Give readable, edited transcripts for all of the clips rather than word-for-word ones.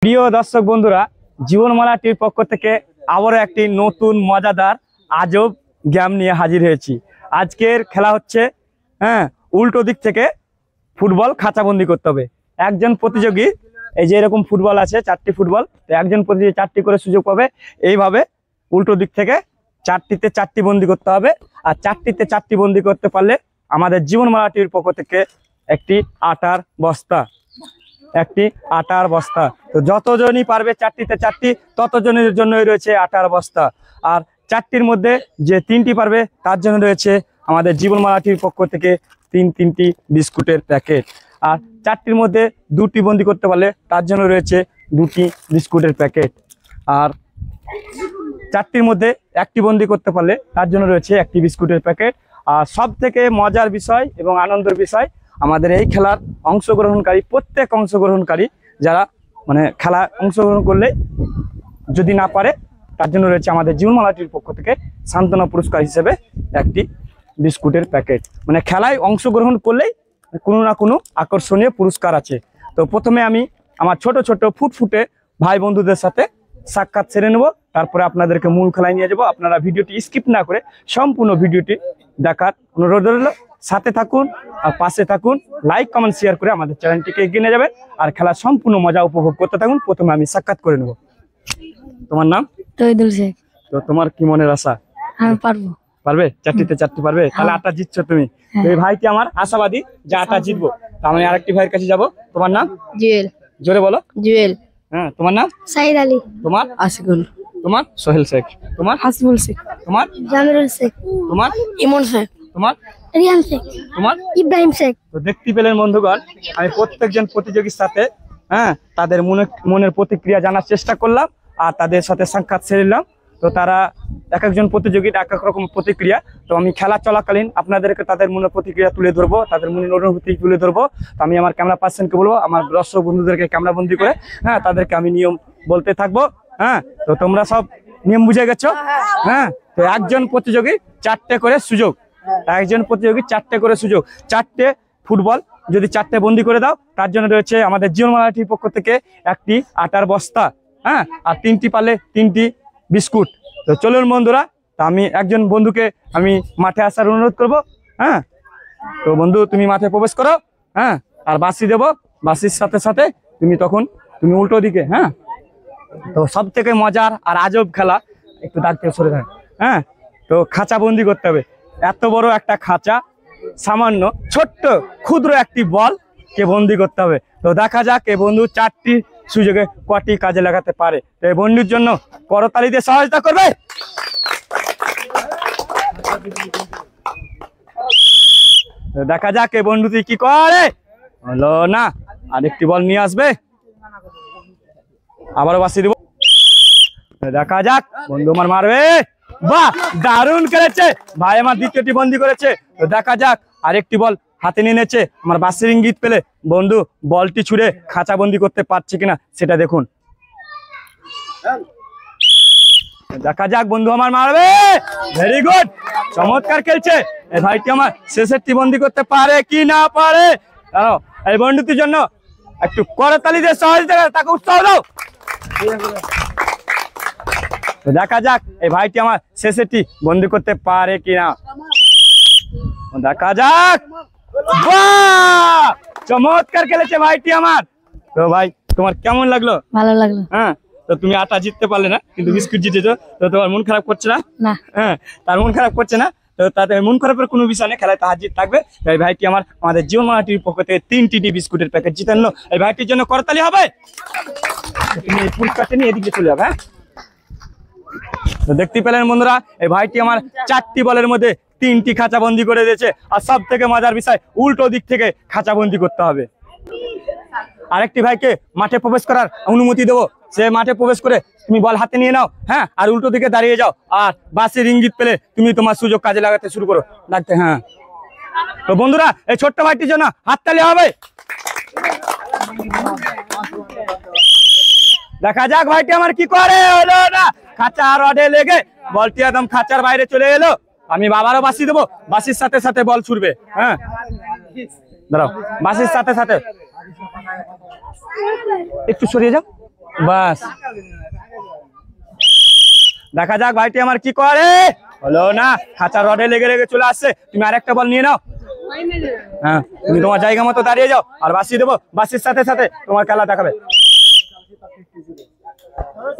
প্রিয় দর্শক বন্ধুরা, জীবনমালা টিভির পক্ষ থেকে আবারও একটি নতুন মজাদার আজব গেম নিয়ে হাজির হয়েছি। আজকের খেলা হচ্ছে উল্টো দিক থেকে ফুটবল খাঁচাবন্দি করতে হবে। একজন প্রতিযোগী, এই যে এরকম ফুটবল আছে, 4টি ফুটবল, তো একজন প্রতিযোগী 4টি করে সুযোগ পাবে। এইভাবে উল্টো দিক থেকে 4টিতে 4টি বন্দি করতে হবে। আর 4টিতে 4টি বন্দি করতে পারলে আমাদের জীবনমালা টিভির পক্ষ থেকে একটি আটার বস্তা, তো যতজনই পারবে 4টিতে 4টি, ততজনের জন্যই রয়েছে আটার বস্তা। আর 4টির মধ্যে যে 3টি পারবে তার জন্য রয়েছে আমাদের জীবনমালা টিভির পক্ষ থেকে তিনটি বিস্কুটের প্যাকেট। আর 4টির মধ্যে 2টি বন্দি করতে পারলে তার জন্য রয়েছে 2টি বিস্কুটের প্যাকেট। আর 4টির মধ্যে 1টি বন্দি করতে পারলে তার জন্য রয়েছে 1টি বিস্কুটের প্যাকেট। আর সব থেকে মজার বিষয় এবং আনন্দের বিষয়, আমাদের এই খেলার অংশগ্রহণকারী প্রত্যেক অংশগ্রহণকারী যারা খেলা অংশগ্রহণ করলে যদি না পারে তার জন্য রয়েছে আমাদের জীবনমালা টিভির পক্ষ থেকে সান্ত্বনা পুরস্কার হিসেবে 1টি বিস্কুটের প্যাকেট। খেলায় অংশগ্রহণ করলেই কোনো না কোনো আকর্ষণীয় পুরস্কার আছে। তো প্রথমে আমি আমার ছোট ছোট ফুটফুটে ভাই বন্ধুদের সাথে সাক্ষাৎ সেরে নেব, তারপরে আপনাদেরকে মূল খেলায় নিয়ে যাবো। আপনারা ভিডিওটি স্কিপ না করে সম্পূর্ণ ভিডিওটি দেখার অনুরোধ রইল। সাথে থাকুন আর পাশে থাকুন, লাইক কমেন্ট শেয়ার করে আমাদের চ্যানেলটিকে এগিয়ে নিয়ে যাবেন আর খেলার সম্পূর্ণ মজা উপভোগ করতে থাকুন। প্রথমে আমি সাক্ষাৎ করে নেব। তোমার নাম? তহিদুল শেখ। তো তোমার কি মনের আশা? আমি পারবো। পারবে? 4টিতে 4টি পারবে? তাহলে আটা জিতছো তুমি। তো এই ভাইটি আমার আশাবাদী যে আটা জিতবো। তো আমি আরেকটি ভাইয়ের কাছে যাব। তোমার নাম? জুয়েল। জোরে বলো। জুয়েল। হ্যাঁ, তোমার নাম? সাইদ আলী। তোমার? আশিকুল। তোমার? সোহেল শেখ। তোমার? হাসিবুল শেখ। তোমার? জামিরুল শেখ। তোমার? ইমন শেখ। তোমার? রিয়ান শেখ। তোমার? ইব্রাহিম শেখ। তো দেখতে পেলেন বন্ধুগণ, আমি প্রত্যেকজন প্রতিযোগীর সাথে তাদের মনের প্রতিক্রিয়া জানার চেষ্টা করলাম আর তাদের সাথে সাক্ষাৎ সেরলাম। তো তারা এক একজন প্রতিযোগীর এক এক রকম প্রতিক্রিয়া। তো আমি খেলা চলাকালীন আপনাদেরকে তাদের মনের প্রতিক্রিয়া তুলে ধরবো, তাদের মনের অনুভূতি তুলে ধরবো। তো আমি আমার ক্যামেরা পার্সনকে বলবো আমার দর্শক বন্ধুদেরকে ক্যামেরা বন্দি করে তাদেরকে আমি নিয়ম বলতে থাকবো। তো তোমরা সব নিয়ম বুঝে গেছো? তো একজন প্রতিযোগী 4টে করে সুযোগ, একজন প্রতিযোগী 4টে করে সুযোগ। 4টে ফুটবল যদি 4টে বন্দি করে দাও তার জন্য রয়েছে আমাদের জীবনমালা টিভির পক্ষ থেকে 1টি আটার বস্তা, আর 3টি পারলে 3টি বিস্কুট। তো চলুন বন্ধুরা, তা আমি একজন বন্ধুকে আমি মাঠে আসার অনুরোধ করব। তো বন্ধু তুমি মাঠে প্রবেশ করো। আর বাঁশি দেবো, বাঁশির সাথে সাথে তুমি উল্টো দিকে। তো সব থেকে মজার আর আজব খেলা, একটু দাগ থেকে সরে থাক। তো খাঁচা বন্দি করতে হবে। এত বড় একটা খাঁচা, সামান্য ছোট্ট ক্ষুদ্র একটি বল কে বন্দি করতে হবে। তো দেখা যাক এই বন্ধু 4টি সুযোগে কটি কাজে লাগাতে পারে। তো এই বন্ধুর জন্য করতালি দিয়ে সহায়তা করবে। দেখা যাক এই বন্ধুটি কি করে। হলো না, আরেকটি বল নিয়ে আসবে, আবারও বাঁশি দিব। দেখা যাক বন্ধু আমার মারবে। বাহ, দারুণ করেছে ভাই, আমার 2টি বন্দি করেছে। তো দেখা যাক আরেকটি বল হাতে নিয়ে নিয়েছে। আমার বাঁশির ইঙ্গিত পেলে বন্ধু বলটি ছুঁড়ে খাঁচা বন্দি করতে পারছে কিনা সেটা দেখুন। দেখা যাক বন্ধু আমার মারবে। ভেরি গুড, চমৎকার খেলছে এই ভাইটি আমার। শেষেরটি বন্দি করতে পারে কি না পারে, এই বন্ধুটির জন্য একটু করতালি দিয়ে সহযোগিতা, তাকে উৎসাহ দাও। দেখা যাক এই ভাইটি আমার শেষেরটি বন্দি করতে পারে কিনা, দেখা যাক। বাহ, চমৎকার খেলেছে ভাইটি আমার। তো ভাই তোমার কেমন লাগলো? ভালো লাগলো। তো তুমি আটা জিততে পারলে না, কিন্তু বিস্কুট জিতেছো। তো তোমার মন খারাপ করছে না? না। তার মন খারাপ করছে না। তো তাদের মন খারাপের কোনো বিষয় নেই, খেলায় তাহার জিত থাকবে। এই ভাইটি আমার আমাদের জীবনমালা টিভির পক্ষ থেকে 3টি বিস্কুটের প্যাকেট জিতে আনলো। এই ভাইটির জন্য করতালি হবে। তুমি এই পুরস্কারটা নিয়ে এদিকে চলে যাবে। তো দেখতে পেলেন বন্ধুরা, এই ভাইটি আমার 4টি বলের মধ্যে 3টি খাঁচা বন্দি করে দিয়েছে। আর সব থেকে মজার বিষয়, উল্টো দিক থেকে খাঁচা বন্দি করতে হবে। আরেকটি ভাইকে মাঠে প্রবেশ করার অনুমতি দেবো। সে মাঠে প্রবেশ করে তুমি বল হাতে নিয়ে নাও, আর উল্টো দিকে দাঁড়িয়ে যাও। আর বাঁশির ইঙ্গিত পেলে তুমি তোমার সুযোগ কাজে লাগাতে শুরু করো, লাগতে। তো বন্ধুরা, এই ছোট্ট ভাইটির জন্য হাততালি হবে। দেখা যাক ভাইটি আমার কি করে। হলো না, খাঁচা রডে লেগে বলটি একদম খাঁচার বাইরে চলে এলো। আমি আবারও বাঁশি দেবো, বাঁশির সাথে সাথে বল ছুটবে। দাঁড়াও, বাঁশির সাথে সাথে একটু সরিয়ে যাও। বাস দেখা যাক ভাইটি আমার কি করে। হলো না, খাঁচা রডে লেগে লেগে চলে আসছে। তুমি আরেকটা বল নিয়ে নাও। হ্যাঁ, তুমি তোমার জায়গা মতো দাঁড়িয়ে যাও, আর বাসি দেবো, বাসির সাথে সাথে তোমার খেলা দেখাবে।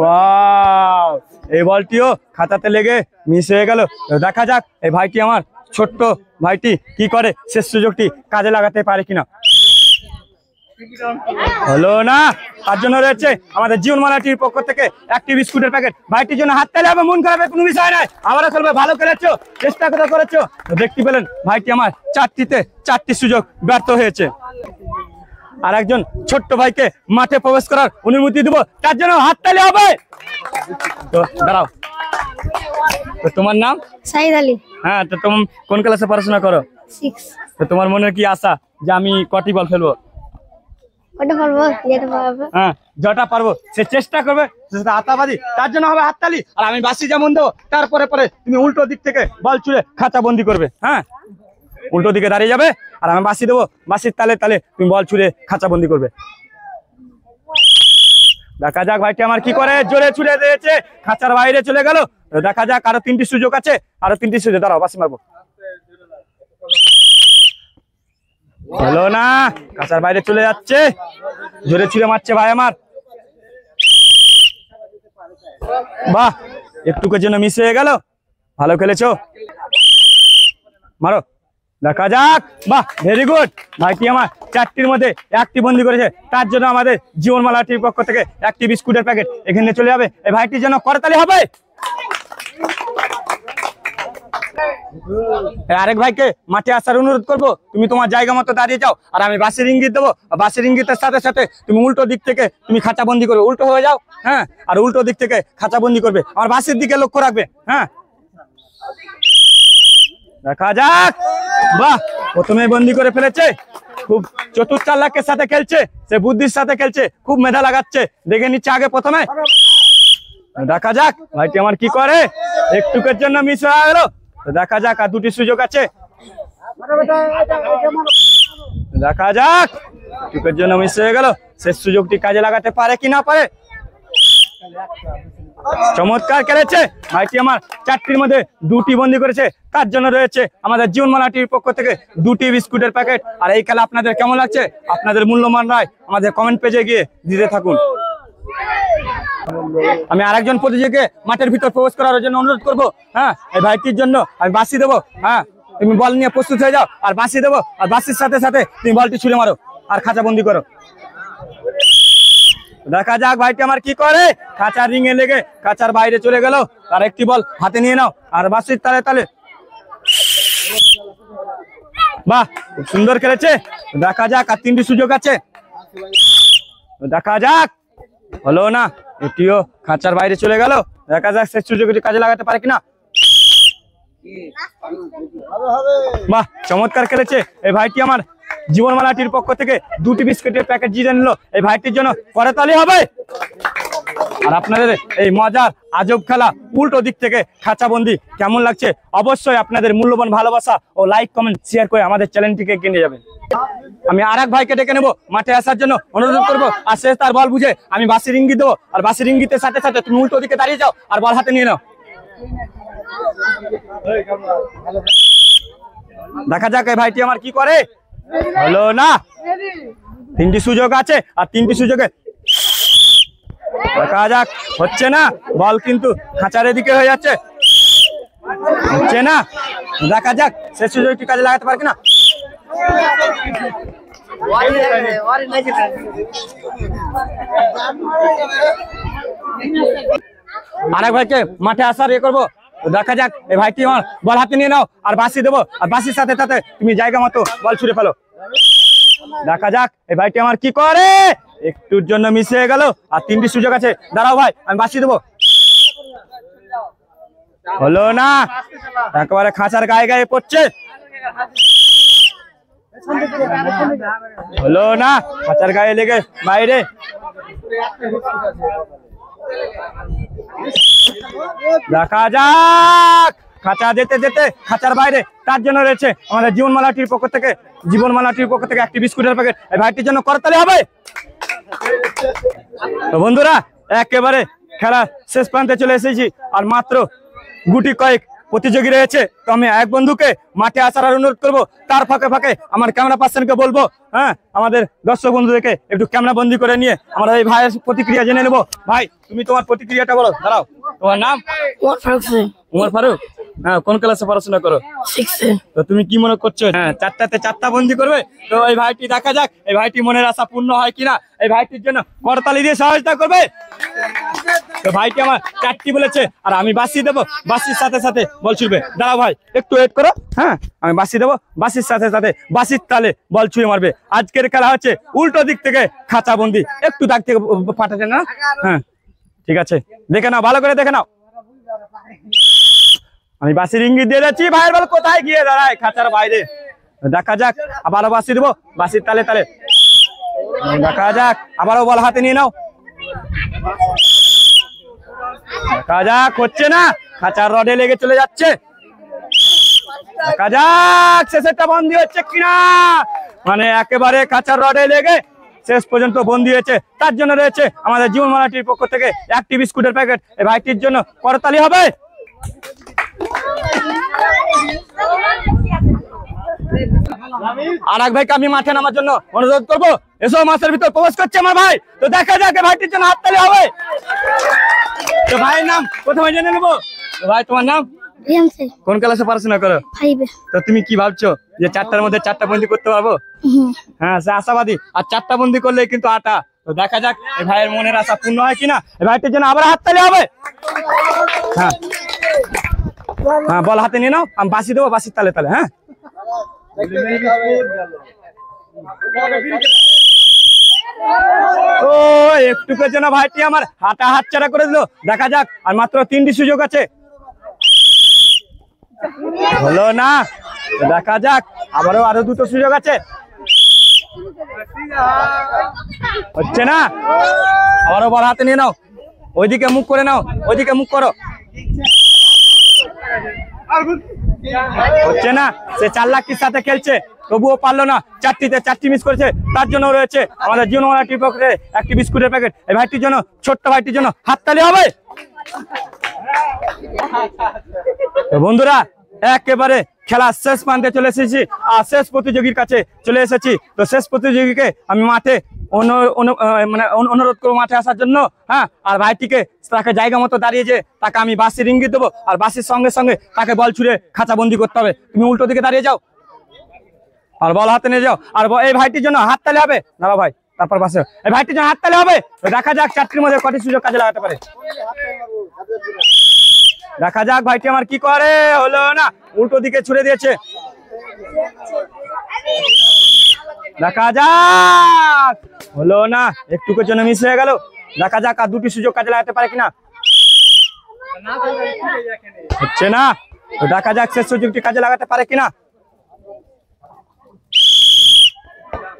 ওয়াও, এই বলটিও খাতাতে লেগে মিস হয়ে গেল। দেখা যাক এই ভাইটি আমার ছোট্ট ভাইটি কি করে, শেষ সুযোগটি কাজে লাগাতে পারে কিনা। হলো না, তার জন্য রয়েছে আমাদের জীবনমালাটির পক্ষ থেকে একটি বিস্কুটের প্যাকেট। ভাইটির জন্য হাত তালি হবে, মন খারাপের কোনো বিষয় নাই। আবারও খেলবে, ভালো খেলেছো, চেষ্টা করে করেছো। দেখতে পেলেন ভাইটি আমার চারটি সুযোগ ব্যর্থ হয়েছে। আর একজন ছোট্ট ভাইকে মাঠে প্রবেশ করার অনুমতি দেবো, তার জন্য হাততালি হবে। তো দাঁড়াও, তো তোমার নাম? সাইদ আলী। হ্যাঁ, তো তুমি কোন ক্লাসে পড়াশোনা করো? 6। তো তোমার মনে কি আশা যে আমি কটি বল ফেলবো? ওটা পারবো, যেটা পারবো। হ্যাঁ, যটা পারবো সে চেষ্টা করবে, আতাবাদি, তার জন্য হবে হাততালি। আর আমি বাসি যেমন দেবো, তারপরে পরে তুমি উল্টো দিক থেকে বল ছুঁড়ে খাঁচা বন্দি করবে। হ্যাঁ, উল্টো দিকে দাঁড়িয়ে যাবে, আর আমি বাসি দেবো, বাসির তালে তালে তুমি বল ছুঁড়ে খাঁচা বন্দি করবে। দেখা যাক ভাইটি আমার কি করে, জোরে ছুড়ে দিয়েছে, খাঁচার বাইরে চলে গেল। দেখা যাক, আরো 3টি সুযোগ আছে, আরো 3টি সুযোগ। দাঁড়াও, বাসি মারবো। হলো না, খাঁচার বাইরে চলে যাচ্ছে, জোরে ছুড়ে মারছে ভাই আমার। বাহ, একটুকের জন্য মিস হয়ে গেল, ভালো খেলেছো, মারো। দেখা যাক, বাহ, ভেরি গুড। ভাইটি আমার 4টির মধ্যে 1টি বন্দি করেছে, তার জন্য আমাদের জীবনমালাটির পক্ষ থেকে একটি বিস্কুটের প্যাকেট এখানে চলে যাবে। এই ভাইটির জন্য করতালি হবে। আরেক ভাইকে মাঠে আসার অনুরোধ করবো, তুমি তোমার জায়গা মতো দাঁড়িয়ে যাও, আর আমি বাসের ইঙ্গিত দেবো। বাসের ইঙ্গিতের সাথে সাথে তুমি উল্টো দিক থেকে তুমি খাঁচা বন্দি করবে, উল্টো হয়ে যাও। হ্যাঁ, আর উল্টো দিক থেকে খাঁচা বন্দি করবে, আমার বাসের দিকে লক্ষ্য রাখবে। হ্যাঁ, দেখা যাক, বাহ, প্রথমে বন্দি করে ফেলেছে। খুব চতুর চালাকের সাথে খেলছে, সে বুদ্ধির সাথে খেলছে, খুব মেধা লাগাচ্ছে, দেখে নিচ্ছে আগে প্রথমে। দেখা যাক ভাইটি আমার কি করে, একটুকের জন্য মিস হয়ে গেল। দেখা যাক, আর 2টি সুযোগ আছে। দেখা যাক, একটুকের জন্য মিস হয়ে গেল, শেষ সুযোগটি কাজে লাগাতে পারে কি না পারে। চমৎকার খেলেছে ভাইটি আমার, 4টির মধ্যে 2টি বন্দি করেছে, তার জন্য রয়েছে আমাদের জীবনমালাটির পক্ষ থেকে 2টি বিস্কুটের প্যাকেট। আর এই খেলা আপনাদের কেমন লাগছে, আপনাদের মূল্যবান রায় আমাদের কমেন্ট পেজে গিয়ে দিতে থাকুন। আমি আরেকজন প্রতিযোগীকে মাঠের ভিতর প্রবেশ করার জন্য অনুরোধ করবো। হ্যাঁ, এই ভাইটির জন্য আমি বাসি দেবো। হ্যাঁ, তুমি বল নিয়ে প্রস্তুত হয়ে যাও, আর বাসি দেবো, আর বাসির সাথে সাথে তুমি বলটি ছুঁড়ে মারো, আর খাঁচা বন্দি করো। দেখা যাক ভাইটি আমার কি করে, খাঁচার রিঙে লেগে খাঁচার বাইরে চলে গেল। আর একটি বল হাতে নিয়ে নাও, আর বাসির তালে তালে। বাহ, খুব সুন্দর খেলেছে। দেখা যাক, আর 3টি সুযোগ আছে। দেখা যাক, হলো না, এটিও খাঁচার বাইরে চলে গেল। দেখা যাক শেষ সুযোগটি কাজে লাগাতে পারে কিনা। বাহ, চমৎকার খেলেছে এই ভাইটি আমার, জীবনমালাটির পক্ষ থেকে 2টি বিস্কুটের প্যাকেট জিতে নিল। এই ভাইটির জন্য করতালি হবে। আর আপনাদের এই মজার আজব খেলা উল্টো দিক থেকে খাঁচাবন্দি কেমন লাগছে, অবশ্যই আপনাদের মূল্যবান ভালোবাসা ও লাইক কমেন্ট শেয়ার করে আমাদের চ্যানেলটিকে কিনে যাবেন। আমি আরেক ভাইকে ডেকে নেবো মাঠে আসার জন্য অনুরোধ করবো, আর সে তার বল বুঝে আমি বাসির ইঙ্গিত দেবো, আর বাসির ইঙ্গিতের সাথে সাথে তুমি উল্টো দিকে দাঁড়িয়ে যাও, আর বল হাতে নিয়ে নাও। দেখা যাক এই ভাইটি আমার কি করে। হলো না, 3টি সুযোগ আছে, আর 3টি সুযোগে দেখা যাক, হচ্ছে না, বল কিন্তু খাঁচার দিকে হয়ে যাচ্ছে, হচ্ছে না। দেখা যাক শেষ সুযোগটি কাজে লাগাতে পারে কিনা। আরেক ভাইকে মাঠে আসার ইয়ে করবো। দেখা যাক এই ভাইটি আমার বল হাতে নিয়ে নাও, আর বাসি দেবো, আর বাসির সাথে সাথে তুমি জায়গা মতো বল ছুঁড়ে ফেলো। দেখা যাক এই ভাইটি আমার কি করে, একটুর জন্য মিস হয়ে গেল, আর 3টি সুযোগ আছে। দাঁড়াও ভাই, আমি বাসি দেবো। হলো না, একেবারে খাঁচার গায়ে গায়ে পড়ছে। হলো না, খাঁচার গায়ে লেগে বাইরে। দেখা যাক, খাঁচা যেতে যেতে খাঁচার বাইরে, তার জন্য রয়েছে আমাদের জীবনমালাটির পক্ষ থেকে একটি বিস্কুটের প্যাকেট। এই ভাইটির জন্য করতালি হবে। তো বন্ধুরা একেবারে খেলা শেষ প্রান্তে চলে এসেছি, আর মাত্র গুটি কয়েক প্রতিযোগী রয়েছে। তো আমি এক বন্ধুকে মাঠে আসার অনুরোধ করবো, তার ফাঁকে ফাঁকে আমার ক্যামেরা পার্সনকে বলবো, হ্যাঁ, আমাদের দর্শক বন্ধুদেরকে একটু ক্যামেরা বন্দি করে নিয়ে আমরা এই ভাইয়ের প্রতিক্রিয়া জেনে নেবো। ভাই, তুমি তোমার প্রতিক্রিয়াটা বলো। দাঁড়াও, তোমার নাম? উমর ফারুক। হ্যাঁ, কোন ক্লাসে পড়াশোনা করো? 6 তো তুমি কি মনে করছো? হ্যাঁ, 4টাতে 4টা বন্দি করবে। তো এই ভাইটি দেখা যাক এই ভাইটি মনের আশা পূর্ণ হয় কিনা। এই ভাইটির জন্য করতালি দিয়ে সহায়তা করবে। তো ভাইটি আমার 4টি বলেছে, আর আমি বাসি দেবো, বাসির সাথে সাথে বল ছুড়বে। দাঁড়াও ভাই, একটু ওয়েট করো। হ্যাঁ, আমি বাসি দেবো, বাসির সাথে সাথে বাসির তালে বল ছুঁয়ে মারবে। আজকের খেলা হচ্ছে উল্টো দিক থেকে খাঁচা বন্দি। একটু দাগ থেকে পাঠাতে না। হ্যাঁ, ঠিক আছে, দেখে নাও, ভালো করে দেখে নাও। আমি বাসির ইঙ্গিত দিয়ে যাচ্ছি, ভাইয়ের বল কোথায় গিয়ে দাঁড়ায়, খাঁচার বাইরে। দেখা যাক, আবারও বাসি দেবো, বাসির তালে তালে। দেখা যাক, আবারও বল হাতে নিয়ে নাও। দেখা যাক, হচ্ছে না, খাঁচার রডে লেগে চলে যাচ্ছে। দেখা যাক শেষেরটা বন্দি হচ্ছে কিনা। মানে একেবারে খাঁচার রডে লেগে শেষ পর্যন্ত বন্দি হয়েছে। তার জন্য রয়েছে আমাদের জীবন মালাটির পক্ষ থেকে একটি বিস্কুটের প্যাকেট। এই ভাইটির জন্য করতালি হবে। আর এক ভাইকে আমি মাঠে নামার জন্য অনুরোধ করবো। এসব মাছের ভিতর প্রবেশ করছে আমার ভাই। তো দেখা যাক ভাইটির জন্য হাততালি হবে। তো ভাইয়ের নাম প্রথমে জেনে নেবো। ভাই, তোমার নাম? কোন ক্লাসে পড়াশোনা করো? 5 তো তুমি কি ভাবছো যে 4টার মধ্যে 4টা বন্দি করতে পারবো? হ্যাঁ, সে আশাবাদী। আর 4টা বন্দি করলে কিন্তু 8টা। তো দেখা যাক এই ভাইয়ের মনের আশা পূর্ণ হয় কিনা। এই ভাইটির জন্য আবার হাততালি হবে। হ্যাঁ হ্যাঁ, বল হাতে নিয়ে নাও, আমি বাসি দেবো, বাসির তালে তালে। হ্যাঁ, ও একটুকের জন্য ভাইটি আমার হাতছাড়া করে দিল। দেখা যাক, আর মাত্র 3টি সুযোগ আছে। হলো না, দেখা যাক, আরো 2টো সুযোগ আছে। হচ্ছে না, আবারও বল হাতে নিয়ে নাও, ওইদিকে মুখ করে নাও, ওইদিকে মুখ করো। হচ্ছে না, সে 4 লাখটির সাথে খেলছে, তবুও পারলো না। 4টি মিস করেছে। তার জন্য রয়েছে আমাদের জীবনমালা টির পক্ষে একটি বিস্কুটের প্যাকেট। এই ভাইটির জন্য, ছোট্ট ভাইটির জন্য হাততালি হবে। তো বন্ধুরা একেবারে খেলা শেষ প্রান্তে চলে এসেছি, আর শেষ প্রতিযোগীর কাছে চলে এসেছি। তো শেষ প্রতিযোগীকে আমি মাঠে অনুরোধ করবো মাঠে আসার জন্য। হ্যাঁ, আর ভাইটিকে তাকে জায়গা মতো দাঁড়িয়েছে, তাকে আমি বাসির ইঙ্গিত দেবো, আর বাসির সঙ্গে সঙ্গে তাকে বল ছুড়ে খাঁচা বন্দি করতে হবে। তুমি উল্টো দিকে দাঁড়িয়ে যাও, আর বল হাতে নিয়ে যাও। আর এই ভাইটির জন্য হাততালি হবে। দাঁড়াও ভাই, তারপর পাশে এই ভাইটির জন্য হাততালি হবে। দেখা যাক 4টির মধ্যে কটি সুযোগ কাজে লাগাতে পারে। দেখা যাক ভাইটি আমার কি করে। হলো না, উল্টো দিকে ছুড়ে দিয়েছে। দেখা যাক, হলো না, একটুকুর জন্য মিস হয়ে গেল। দেখা যাক আর 2টি সুযোগ কাজে লাগাতে পারে কিনা। হচ্ছে না, তো দেখা যাক শেষ সুযোগটি কাজে লাগাতে পারে কিনা।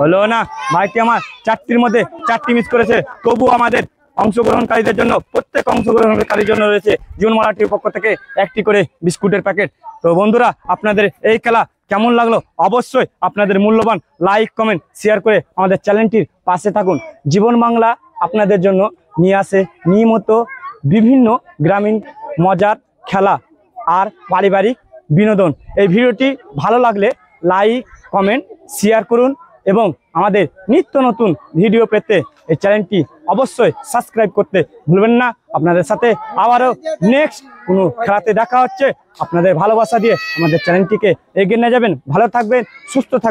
হলো না, ভাইটি আমার 4টির মধ্যে 4টি মিস করেছে। তবু আমাদের অংশগ্রহণকারীদের জন্য, প্রত্যেক অংশগ্রহণকারীর জন্য রয়েছে জীবনমালাটির পক্ষ থেকে একটি করে বিস্কুটের প্যাকেট। তো বন্ধুরা, আপনাদের এই খেলা কেমন লাগলো অবশ্যই আপনাদের মূল্যবান লাইক, কমেন্ট, শেয়ার করে আমাদের চ্যানেলটির পাশে থাকুন। জীবন বাংলা আপনাদের জন্য নিয়ে আসে নিয়মিত বিভিন্ন গ্রামীণ মজার খেলা আর পারিবারিক বিনোদন। এই ভিডিওটি ভালো লাগলে লাইক, কমেন্ট, শেয়ার করুন, এবং আমাদের নিত্য নতুন ভিডিও পেতে এই চ্যানেলটি অবশ্যই সাবস্ক্রাইব করতে ভুলবেন না। আপনাদের সাথে আবারও নেক্সট কোনো খেলাতে দেখা হচ্ছে। আপনাদের ভালোবাসা দিয়ে আমাদের চ্যানেলটিকে এগিয়ে নিয়ে যাবেন। ভালো থাকবেন, সুস্থ থাকবেন।